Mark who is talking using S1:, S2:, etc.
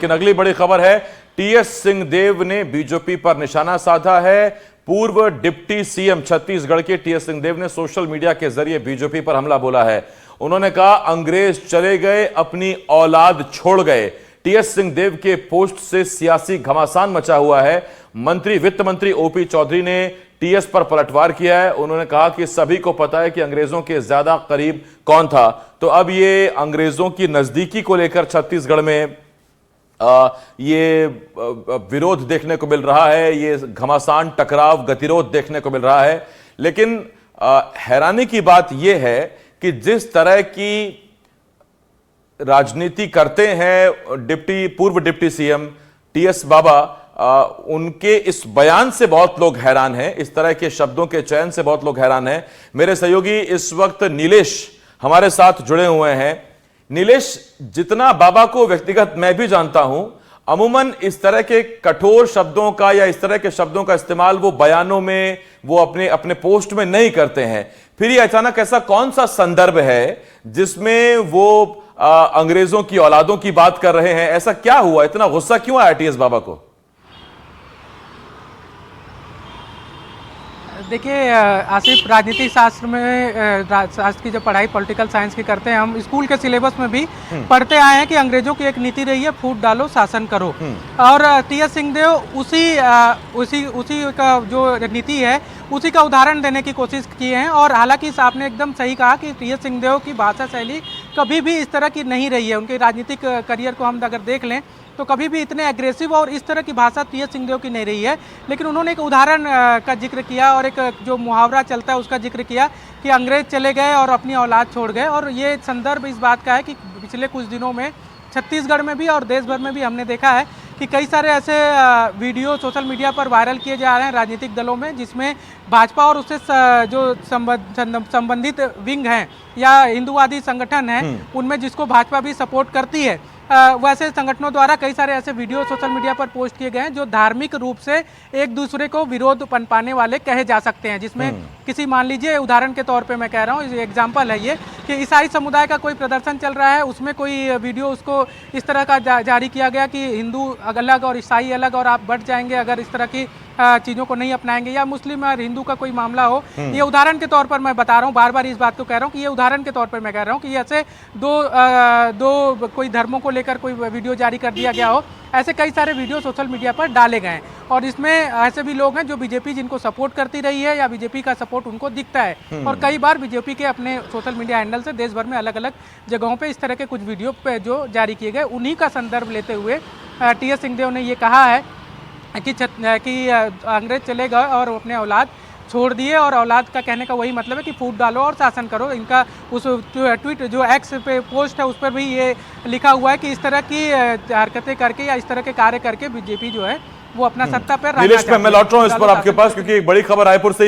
S1: लेकिन अगली बड़ी खबर है, टीएस सिंहदेव ने बीजेपी पर निशाना साधा है। पूर्व डिप्टी सीएम छत्तीसगढ़ के टीएस सिंहदेव ने सोशल मीडिया के जरिए बीजेपी पर हमला बोला है। उन्होंने कहा, अंग्रेज चले गए, अपनी औलाद छोड़ गए। टीएस सिंहदेव के पोस्ट से सियासी घमासान मचा हुआ है। वित्त मंत्री ओपी चौधरी ने टीएस पर पलटवार किया है। उन्होंने कहा कि सभी को पता है कि अंग्रेजों के ज्यादा करीब कौन था। तो अब ये अंग्रेजों की नजदीकी को लेकर छत्तीसगढ़ में ये विरोध देखने को मिल रहा है, ये घमासान, टकराव, गतिरोध देखने को मिल रहा है। लेकिन हैरानी की बात यह है कि जिस तरह की राजनीति करते हैं पूर्व डिप्टी सीएम टीएस बाबा, उनके इस बयान से बहुत लोग हैरान हैं, इस तरह के शब्दों के चयन से बहुत लोग हैरान हैं। मेरे सहयोगी इस वक्त नीलेश हमारे साथ जुड़े हुए हैं। नीलेश, जितना बाबा को व्यक्तिगत मैं भी जानता हूं, अमूमन इस तरह के कठोर शब्दों का या इस तरह के शब्दों का इस्तेमाल वो बयानों में, वो अपने पोस्ट में नहीं करते हैं। फिर ये अचानक ऐसा कौन सा संदर्भ है जिसमें वो अंग्रेजों की औलादों की बात कर रहे हैं? ऐसा क्या हुआ, इतना गुस्सा क्यों आया टीएस बाबा को?
S2: देखिए आसिफ, राजनीतिक शास्त्र में शास्त्र की जब पढ़ाई पॉलिटिकल साइंस की करते हैं, हम स्कूल के सिलेबस में भी पढ़ते आए हैं कि अंग्रेजों की एक नीति रही है, फूट डालो शासन करो। और टीएस सिंहदेव उसी का जो नीति है उसी का उदाहरण देने की कोशिश की है। और हालांकि आपने एकदम सही कहा कि टीएस सिंहदेव की भाषा शैली कभी भी इस तरह की नहीं रही है। उनके राजनीतिक करियर को हम अगर देख लें तो कभी भी इतने एग्रेसिव और इस तरह की भाषा टीएस सिंहदेव की नहीं रही है। लेकिन उन्होंने एक उदाहरण का जिक्र किया और एक जो मुहावरा चलता है उसका जिक्र किया कि अंग्रेज चले गए और अपनी औलाद छोड़ गए। और ये संदर्भ इस बात का है कि पिछले कुछ दिनों में छत्तीसगढ़ में भी और देश भर में भी हमने देखा है कि कई सारे ऐसे वीडियो सोशल मीडिया पर वायरल किए जा रहे हैं राजनीतिक दलों में, जिसमें भाजपा और उससे जो संबंधित विंग हैं या हिंदूवादी संगठन हैं, उनमें जिसको भाजपा भी सपोर्ट करती है, वैसे संगठनों द्वारा कई सारे ऐसे वीडियो सोशल मीडिया पर पोस्ट किए गए हैं जो धार्मिक रूप से एक दूसरे को विरोध पनपाने वाले कहे जा सकते हैं। जिसमें किसी, मान लीजिए उदाहरण के तौर पे मैं कह रहा हूँ, एग्जाम्पल है ये कि ईसाई समुदाय का कोई प्रदर्शन चल रहा है, उसमें कोई वीडियो उसको इस तरह का जारी किया गया कि हिंदू अलग और ईसाई अलग और आप बढ़ जाएंगे अगर इस तरह की चीज़ों को नहीं अपनाएंगे, या मुस्लिम और हिंदू का कोई मामला हो। ये उदाहरण के तौर पर मैं बता रहा हूँ, बार बार इस बात को कह रहा हूँ कि ये उदाहरण के तौर पर मैं कह रहा हूँ कि ऐसे दो कोई धर्मों को लेकर कोई वीडियो जारी कर दिया गया हो। ऐसे कई सारे वीडियो सोशल मीडिया पर डाले गए हैं और इसमें ऐसे भी लोग हैं जो बीजेपी जिनको सपोर्ट करती रही है या बीजेपी का सपोर्ट उनको दिखता है। और कई बार बीजेपी के अपने सोशल मीडिया हैंडल से देश भर में अलग अलग जगहों पे इस तरह के कुछ वीडियो पे जो जारी किए गए, उन्हीं का संदर्भ लेते हुए टीएस सिंहदेव ने ये कहा है कि अंग्रेज चले गए और अपने औलाद छोड़ दिए। और औलाद का कहने का वही मतलब है कि फूट डालो और शासन करो। इनका उस ट्वीट जो एक्स पे पोस्ट है उस पर भी ये लिखा हुआ है कि इस तरह की हरकतें करके या इस तरह के कार्य करके बीजेपी जो है वो अपना सत्ता पर।
S1: नीलेश, मैं लौट रहा हूं इस पर आपके पास, क्योंकि एक बड़ी खबर रायपुर से